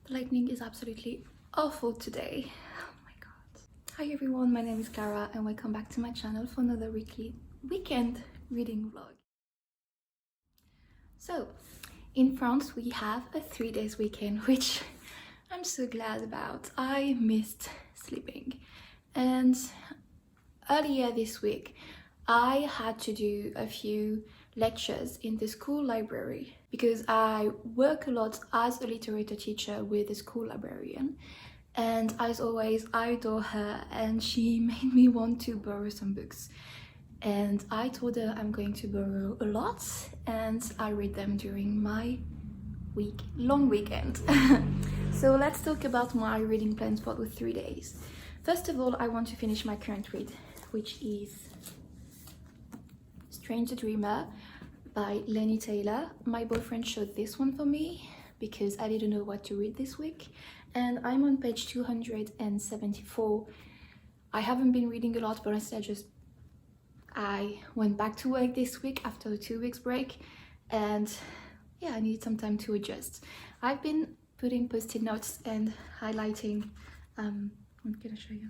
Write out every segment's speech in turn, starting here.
The lightning is absolutely awful today. Oh my god. Hi everyone, my name is Clara and welcome back to my channel for another weekend reading vlog. So, in France we have a 3 days weekend, which I'm so glad about. I missed sleeping. And earlier this week I had to do a few lectures in the school library because I work a lot as a literature teacher with a school librarian, and as always I adore her and she made me want to borrow some books, and I told her I'm going to borrow a lot and I read them during my long weekend. So let's talk about my reading plans for the 3 days. First of all, I want to finish my current read, which is Strange the Dreamer by Lenny Taylor. My boyfriend showed this one for me because I didn't know what to read this week, and I'm on page 274. I haven't been reading a lot, but instead I went back to work this week after a 2 weeks break, and yeah, I needed some time to adjust. I've been putting post-it notes and highlighting, I'm gonna show you,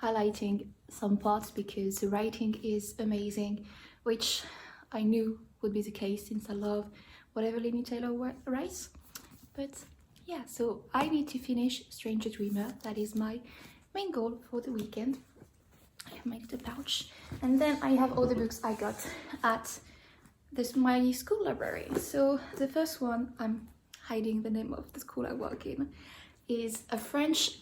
highlighting some parts because the writing is amazing, which I knew would be the case since I love whatever Lenny Taylor writes. But yeah, so I need to finish Strange the Dreamer. That is my main goal for the weekend. I have my little pouch, and then I have all the books I got at my school library. So the first one, I'm hiding the name of the school I work in, is a French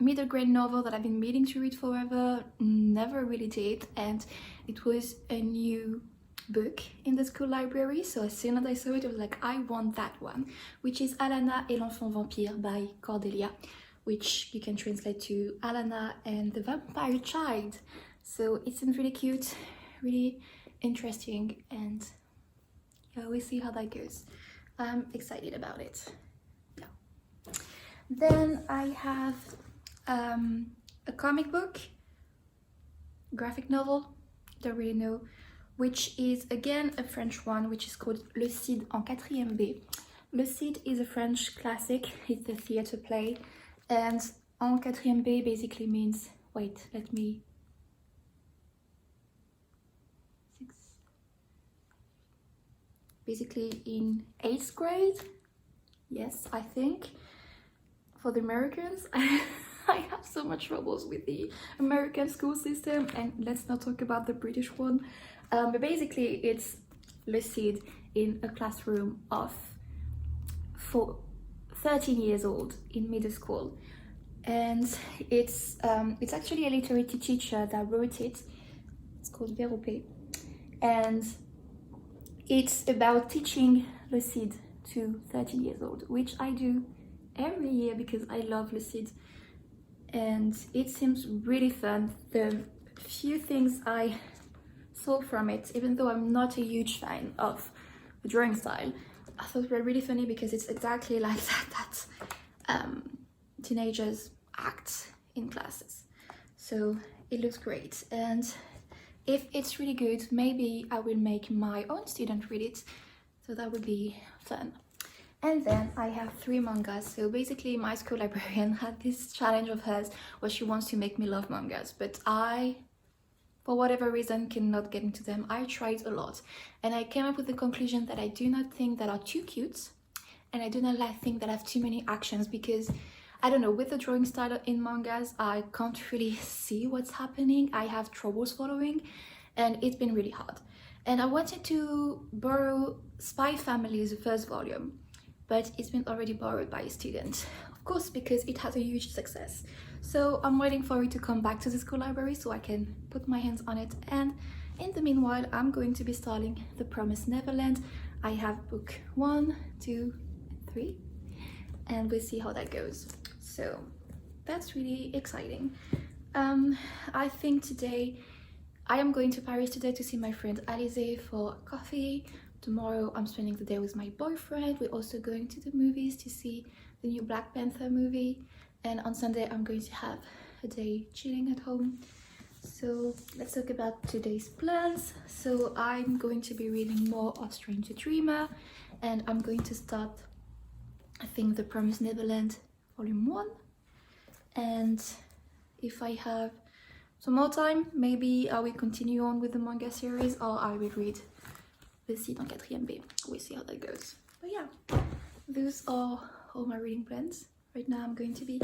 middle grade novel that I've been meaning to read forever, never really did, and it was a new book in the school library. So as soon as I saw it, I was like, I want that one, which is Alana et l'enfant vampire by Cordelia, which you can translate to Alana and the Vampire Child. So it seems really cute, really interesting, and yeah, we'll see how that goes. I'm excited about it. Yeah. Then I have a comic book, graphic novel, don't really know, which is again a French one, which is called Le Cid en 4e B. Le Cid is a French classic, it's a theatre play, and en 4e B basically means, wait, let me, basically in 8th grade, yes, I think, for the Americans. I have so much troubles with the American school system, and let's not talk about the British one. But basically it's Le Cid in a classroom of 13 years old in middle school, and it's actually a literature teacher that wrote it. It's called Véropé, and it's about teaching Le Cid to 13 years old, which I do every year because I love Le Cid, and it seems really fun. The few things I saw from it, even though I'm not a huge fan of the drawing style, I thought it was really funny because it's exactly like that teenagers act in classes. So it looks great, and if it's really good, maybe I will make my own student read it, so that would be fun. And then I have 3 mangas. So basically my school librarian had this challenge of hers where she wants to make me love mangas, but I, for whatever reason, cannot get into them. I tried a lot, and I came up with the conclusion that I do not think that are too cute, and I do not think that have too many actions, because I don't know, with the drawing style in mangas, I can't really see what's happening. I have troubles following, and it's been really hard. And I wanted to borrow Spy Family's first volume, but it's been already borrowed by a student, of course, because it has a huge success. So I'm waiting for it to come back to the school library so I can put my hands on it. And in the meanwhile, I'm going to be starting The Promised Neverland. I have book 1, 2, and 3, and we'll see how that goes. So that's really exciting. I think today I am going to Paris today to see my friend Alize for coffee. Tomorrow I'm spending the day with my boyfriend. We're also going to the movies to see the new Black Panther movie, and on Sunday I'm going to have a day chilling at home. So let's talk about today's plans. So I'm going to be reading more of Strange the Dreamer, and I'm going to start, I think, The Promised Neverland volume 1, and if I have some more time, maybe I will continue on with the manga series, or I will read the Cid en 4e B. We'll see how that goes. But yeah, those are all my reading plans. Right now I'm going to be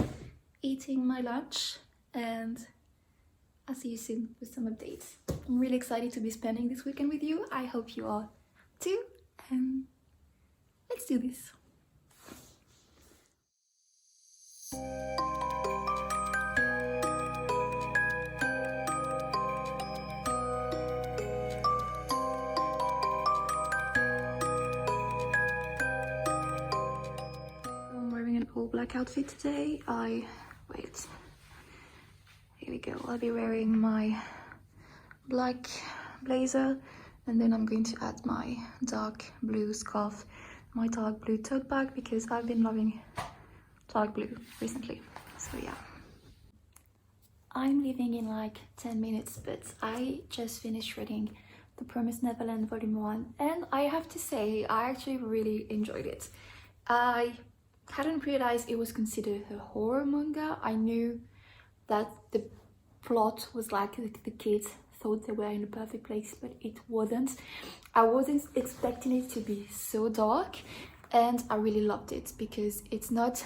eating my lunch, and I'll see you soon with some updates. I'm really excited to be spending this weekend with you. I hope you are too, and let's do this. I'm wearing an all black outfit today. Wait. Here we go. I'll be wearing my black blazer, and then I'm going to add my dark blue scarf, my dark blue tote bag, because I've been loving dark blue recently. So yeah. I'm leaving in like 10 minutes, but I just finished reading The Promised Neverland Volume 1, and I have to say I actually really enjoyed it. I hadn't realized it was considered a horror manga. I knew that the plot was like the kids thought they were in a perfect place, but it wasn't. I wasn't expecting it to be so dark, and I really loved it because it's not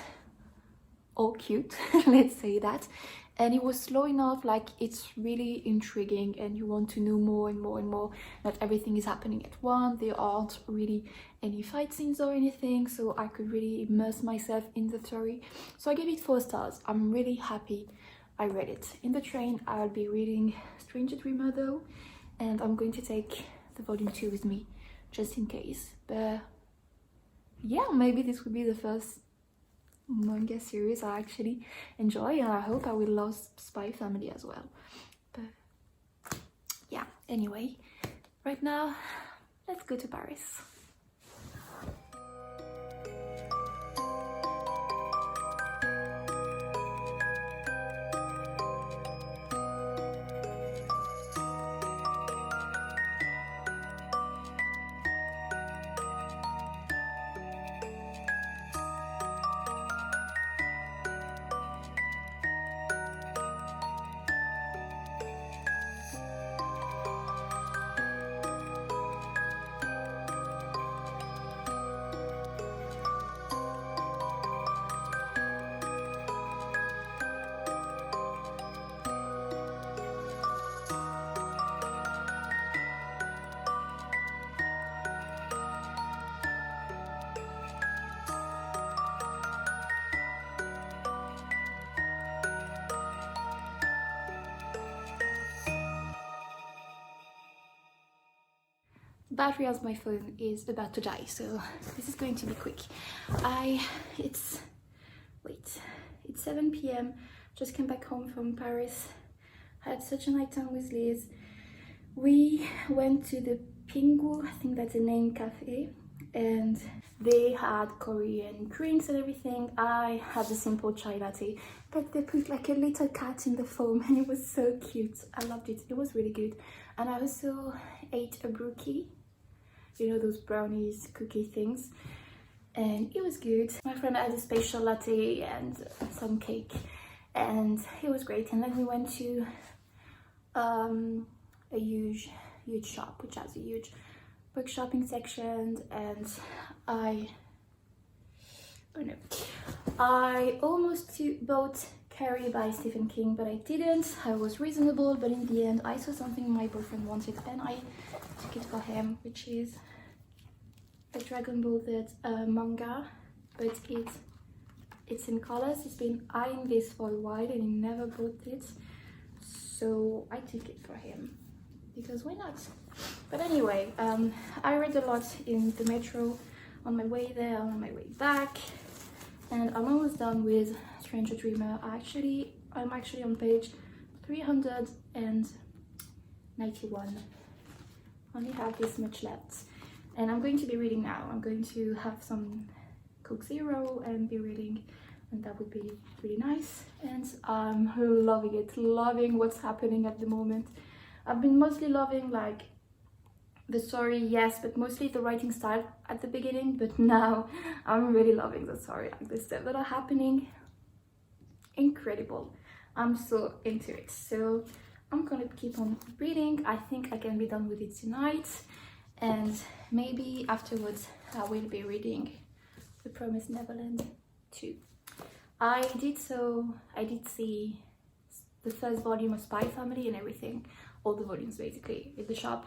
all cute, let's say that, and it was slow enough, like it's really intriguing and you want to know more and more and more. Not everything is happening at once, there aren't really any fight scenes or anything, so I could really immerse myself in the story. So I gave it 4 stars. I'm really happy I read it. In the train I'll be reading Stranger Dreamer though, and I'm going to take the volume 2 with me just in case. But yeah, maybe this will be the first manga series I actually enjoy, and I hope I will love Spy Family as well. But yeah, anyway, right now let's go to Paris. Battery of my phone is about to die, so this is going to be quick. It's 7 p.m. Just came back home from Paris. Had such a nice time with Liz. We went to the Pingu, I think that's the name, cafe, and they had Korean drinks and everything. I had a simple chai latte, but they put like a little cat in the foam, and it was so cute. I loved it. It was really good. And I also ate a brookie, you know, those brownies, cookie things, and it was good. My friend had a special latte and some cake, and it was great. And then we went to a huge shop which has a huge book shopping section, and I almost bought Carrie by Stephen King, but I didn't. I was reasonable, but in the end I saw something my boyfriend wanted and I took it for him, which is a Dragon Ball Z manga, but it's in colors. He's been eyeing this for a while and he never bought it, so I took it for him because why not? But anyway, I read a lot in the metro on my way there, on my way back, and I'm almost done with Stranger Dreamer. I'm actually on page 391. Only have this much left, and I'm going to be reading now. I'm going to have some Coke Zero and be reading, and that would be really nice. And I'm loving it, loving what's happening at the moment. I've been mostly loving like the story, yes, but mostly the writing style at the beginning, but now I'm really loving the story, like the stuff that are happening. incredible. I'm so into it. So I'm gonna keep on reading. I think I can be done with it tonight, and maybe afterwards I will be reading The Promised Neverland too. I did see the first volume of Spy Family and everything, all the volumes basically, in the shop,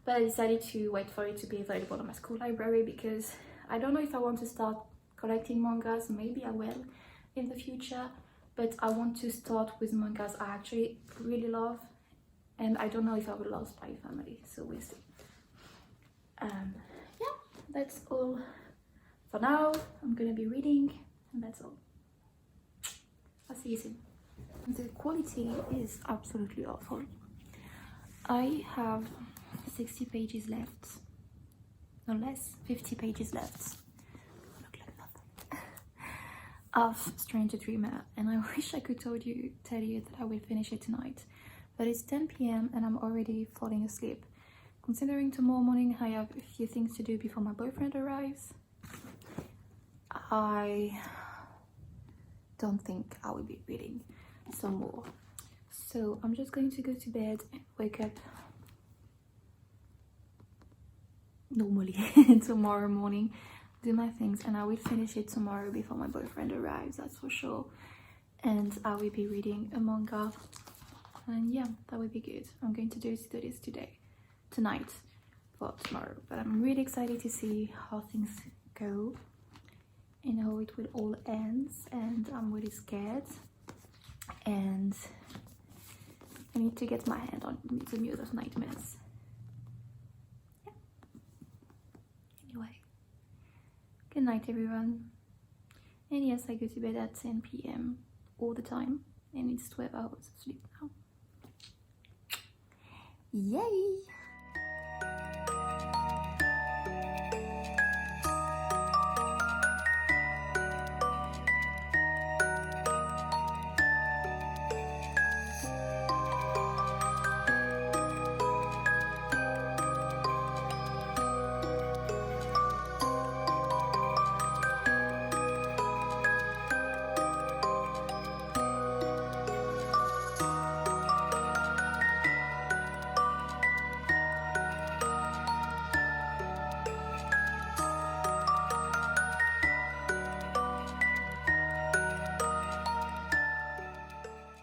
but I decided to wait for it to be available in my school library because I don't know if I want to start collecting mangas. Maybe I will in the future, but I want to start with mangas I actually really love, and I don't know if I will love Spy Family, so we'll see. Yeah, that's all for now. I'm gonna be reading, and that's all. I'll see you soon. The quality is absolutely awful. I have 60 pages left, no less, 50 pages left. Look like nothing. Of Stranger Dreamer, and I wish I could tell you that I will finish it tonight, but it's 10 p.m. and I'm already falling asleep. Considering tomorrow morning I have a few things to do before my boyfriend arrives, I don't think I will be reading some more. So I'm just going to go to bed and wake up normally tomorrow morning, do my things, and I will finish it tomorrow before my boyfriend arrives, that's for sure. And I will be reading a manga, and yeah, that would be good. I'm going to do this tonight for tomorrow, but I'm really excited to see how things go and how it will all end, and I'm really scared, and I need to get my hand on the Muse of Nightmares. Yeah. Anyway, good night everyone. And yes, I go to bed at 10 p.m. all the time, and it's 12 hours of sleep now. Yay!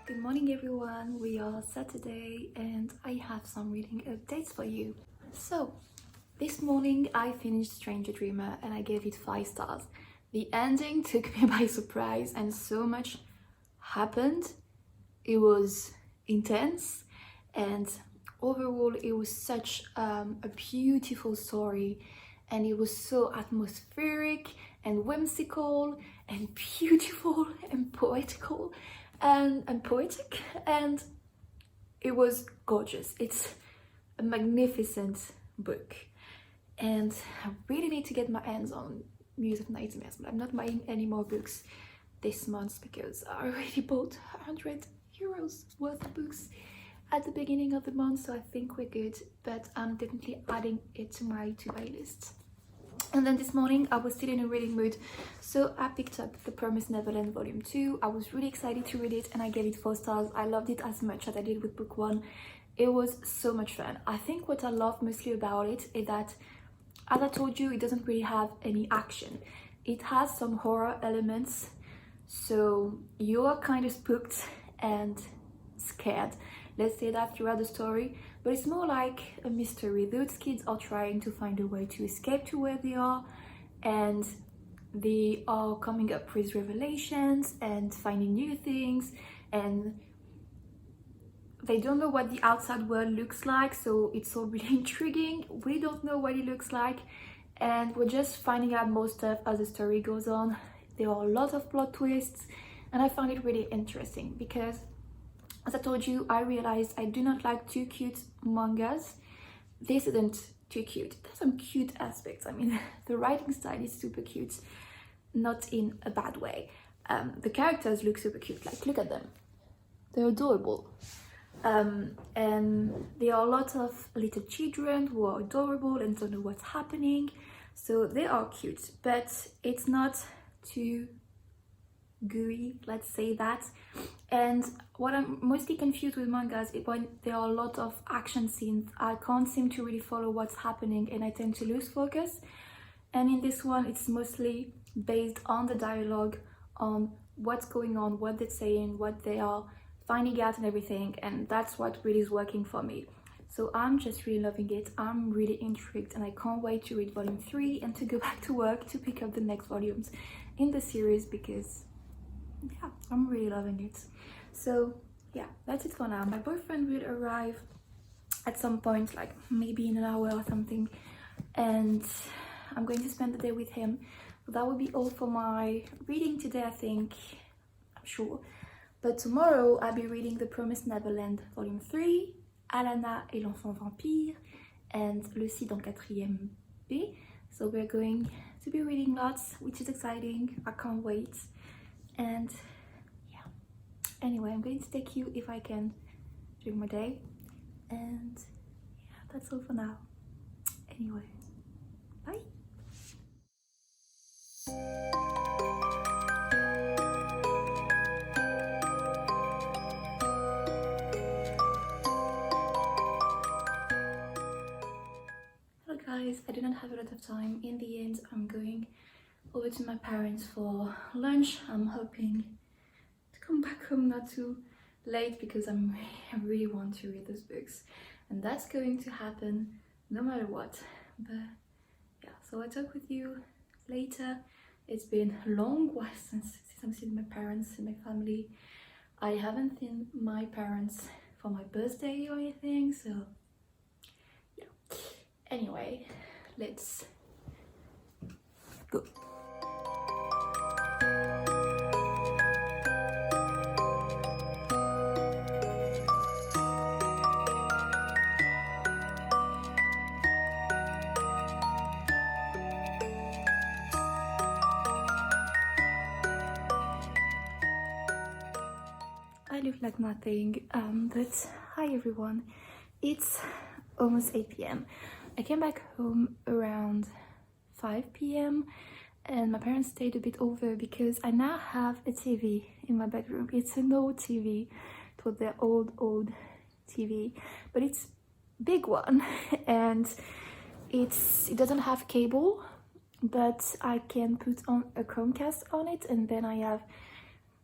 Good morning everyone, we are Saturday and I have some reading updates for you. So, this morning I finished Stranger Dreamer and I gave it 5 stars. The ending took me by surprise and so much happened. It was intense, and overall it was such a beautiful story, and it was so atmospheric and whimsical and beautiful and poetical and poetic, and it was gorgeous. It's a magnificent book, and I really need to get my hands on Muse of Nightmares, but I'm not buying any more books this month because I already bought 100 euros worth of books at the beginning of the month, so I think we're good, but I'm definitely adding it to my to-buy list. And then this morning I was still in a reading mood, so I picked up The Promised Neverland Volume 2. I was really excited to read it and I gave it 4 stars. I loved it as much as I did with book 1. It was so much fun. I think what I love mostly about it is that, as I told you, it doesn't really have any action. It has some horror elements, so you are kind of spooked and scared, let's say that, throughout the story, but it's more like a mystery. Those kids are trying to find a way to escape to where they are, and they are coming up with revelations and finding new things, and they don't know what the outside world looks like, so it's all really intriguing. We don't know what it looks like, and we're just finding out more stuff as the story goes on. There are a lot of plot twists, and I found it really interesting because, as I told you, I realized I do not like too cute mangas. This isn't too cute. There's some cute aspects. I mean, the writing style is super cute, not in a bad way. The characters look super cute. Like, look at them. They're adorable. And there are a lot of little children who are adorable and don't know what's happening. So they are cute, but it's not too gooey, let's say that. And what I'm mostly confused with mangas is when there are a lot of action scenes. I can't seem to really follow what's happening and I tend to lose focus. And in this one, it's mostly based on the dialogue, on what's going on, what they're saying, what they are finding out and everything. And that's what really is working for me. So I'm just really loving it. I'm really intrigued and I can't wait to read volume 3 and to go back to work to pick up the next volumes in the series, because yeah, I'm really loving it. So yeah, that's it for now. My boyfriend will arrive at some point, like maybe in an hour or something, and I'm going to spend the day with him. So that will be all for my reading today, I think, I'm sure. But tomorrow I'll be reading The Promised Neverland volume 3, Alana et l'enfant vampire, and Le Cid en 4e B. So we're going to be reading lots, which is exciting. I can't wait. And yeah, anyway, I'm going to take you if I can during my day. And yeah, that's all for now. Anyway, bye. Hello guys, I didn't have a lot of time. In the end, I'm going over to my parents for lunch. I'm hoping to come back home not too late because I really want to read those books, and that's going to happen no matter what. But yeah, so I'll talk with you later. It's been a long while since I'm seeing my parents and my family. I haven't seen my parents for my birthday or anything, so yeah. Anyway, let's go. I look like nothing, but hi everyone. It's almost 8 p.m. I came back home around 5 p.m. and my parents stayed a bit over because I now have a TV in my bedroom. It's an old TV. It was their old TV, but it's a big one and it doesn't have cable, but I can put on a Chromecast on it, and then I have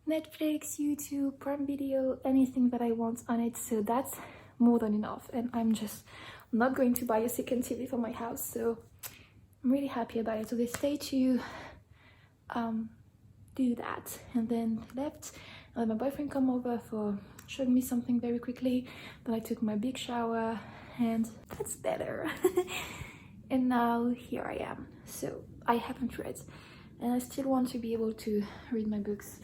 Netflix, YouTube, Prime Video, anything that I want on it. So that's more than enough, and I'm not going to buy a second TV for my house, so I'm really happy about it. So they stayed to do that, and then left, and then my boyfriend come over for showing me something very quickly. Then I took my big shower, and that's better. And now here I am. So I haven't read, and I still want to be able to read my books.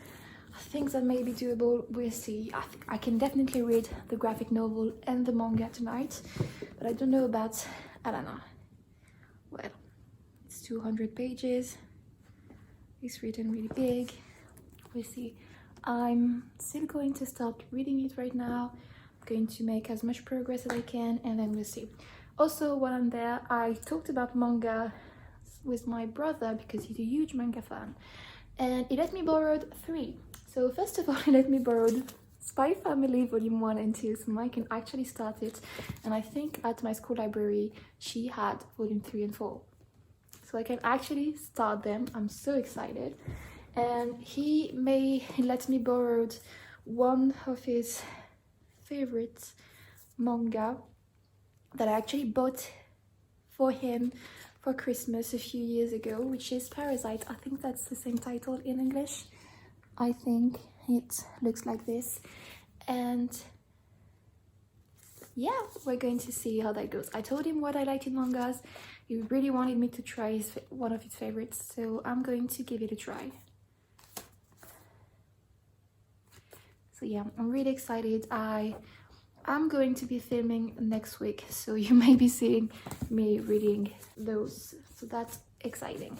Things that may be doable, we'll see. I can definitely read the graphic novel and the manga tonight, but I don't know about Alana. Well, it's 200 pages. It's written really big. We'll see. I'm still going to start reading it right now. I'm going to make as much progress as I can, and then we'll see. Also, while I'm there, I talked about manga with my brother because he's a huge manga fan, and he let me borrow 3. So first of all, he let me borrow Spy Family Volume 1 and 2, so I can actually start it. And I think at my school library, she had Volume 3 and 4. So I can actually start them. I'm so excited. And he let me borrow one of his favorite manga that I actually bought for him for Christmas a few years ago, which is Parasite. I think that's the same title in English. I think it looks like this, and yeah, we're going to see how that goes. I told him what I liked in mangas. He really wanted me to try one of his favorites, so I'm going to give it a try. So yeah, I'm really excited. I'm going to be filming next week, so you may be seeing me reading those, so that's exciting.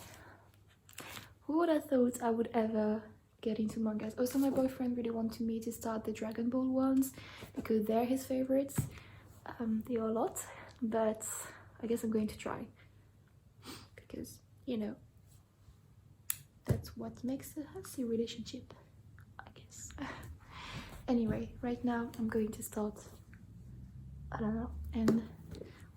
Who would have thought I would ever get into mangas? Also, my boyfriend really wanted me to start the Dragon Ball ones because they're his favorites. They are a lot, but I guess I'm going to try because, you know, that's what makes a healthy relationship. Yes. Anyway, right now I'm going to start, I don't know, and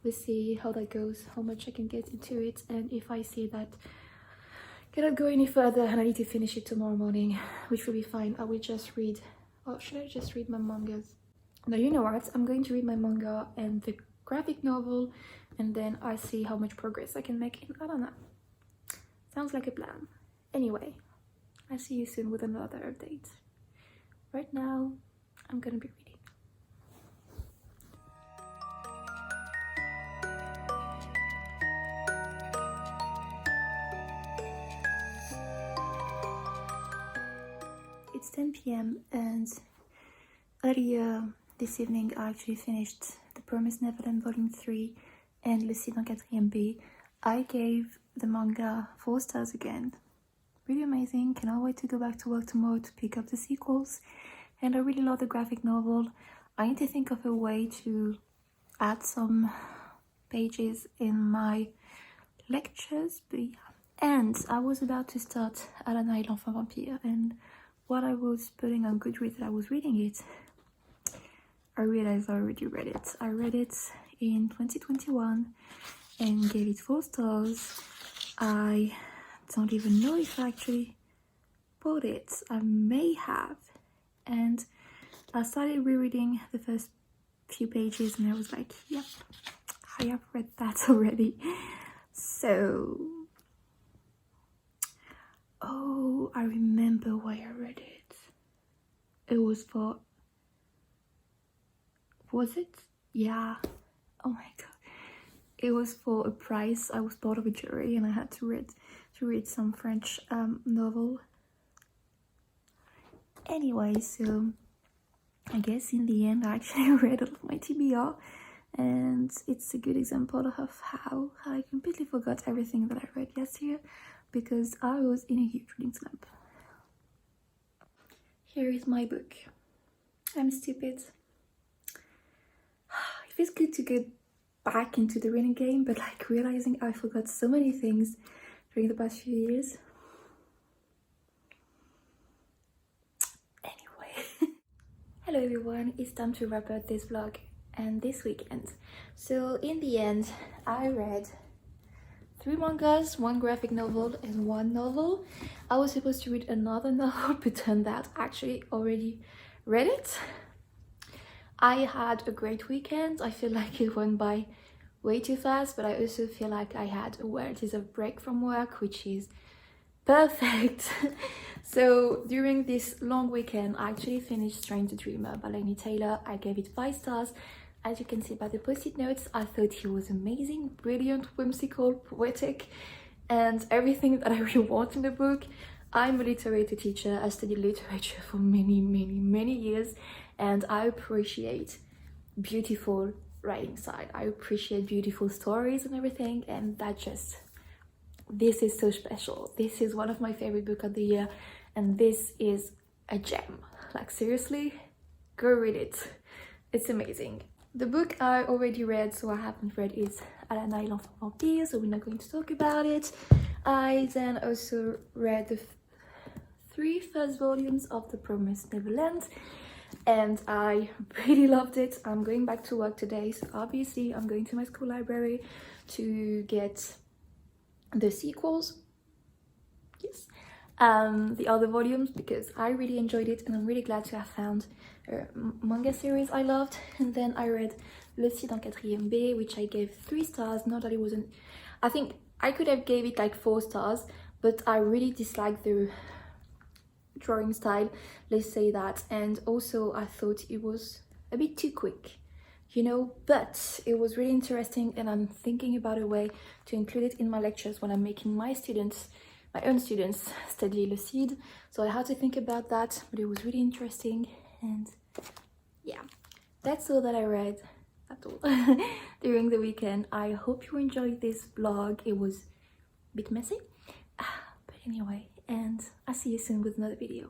we'll see how that goes, how much I can get into it, and if I see that I cannot go any further and I need to finish it tomorrow morning, which will be fine, I will just read, or should I just read my mangas? No, you know what, I'm going to read my manga and the graphic novel, and then I see how much progress I can make in, I don't know. Sounds like a plan. Anyway, I'll see you soon with another update. Right now, I'm gonna be reading. It's 10 p.m. and earlier this evening I actually finished The Promised Neverland Volume 3 and Le Cid en 4e B. I gave the manga 4 stars again. Really amazing, cannot wait to go back to work tomorrow to pick up the sequels. And I really love the graphic novel. I need to think of a way to add some pages in my lectures, but yeah. And I was about to start Alana et l'Enfant Vampire, and while I was putting on Goodreads that I was reading it, I realized I already read it. I read it in 2021 and gave it 4 stars. I don't even know if I actually bought it. I may have. And I started rereading the first few pages and I was like, yep, I have read that already. So, oh, I remember why I read it. It was for, was it? Yeah. Oh my god. It was for a prize. I was part of a jury and I had to read some French novel. Anyway, so I guess in the end I actually read all of my TBR, and it's a good example of how I completely forgot everything that I read last year because I was in a huge reading slump. Here is my book. I'm stupid. It feels good to get back into the reading game, but like realizing I forgot so many things during the past few years. Hello everyone, it's time to wrap up this vlog and this weekend. So in the end, I read 3 mangas, 1 graphic novel and 1 novel. I was supposed to read another novel, but turned out I actually already read it. I had a great weekend. I feel like it went by way too fast, but I also feel like I had a well-deserved break from work, which is perfect. So during this long weekend I actually finished Train to Dreamer by Laini Taylor. I gave it 5 stars. As you can see by the post-it notes, I thought he was amazing, brilliant, whimsical, poetic, and everything that I really want in the book. I'm a literature teacher. I studied literature for many years, and I appreciate beautiful writing side. I appreciate beautiful stories and everything, and that just, this is so special. This is one of my favorite books of the year, and this is a gem. Like seriously, go read it. It's amazing. The book I already read, so I haven't read, is Alana et l'Enfant Vampire, so we're not going to talk about it. I then also read the 3 first volumes of The Promised Neverland, and I really loved it. I'm going back to work today, so obviously I'm going to my school library to get the sequels, yes, the other volumes, because I really enjoyed it and I'm really glad to have found a manga series I loved. And then I read Le Cid en 4e B, which I gave 3 stars. Not that it wasn't, I think I could have gave it like 4 stars, but I really disliked the drawing style, let's say that, and also I thought it was a bit too quick, you know, but it was really interesting, and I'm thinking about a way to include it in my lectures when I'm making my own students study Le Cid. So I had to think about that, but it was really interesting. And yeah, that's all that I read at all during the weekend. I hope you enjoyed this vlog. It was a bit messy, but anyway, and I'll see you soon with another video.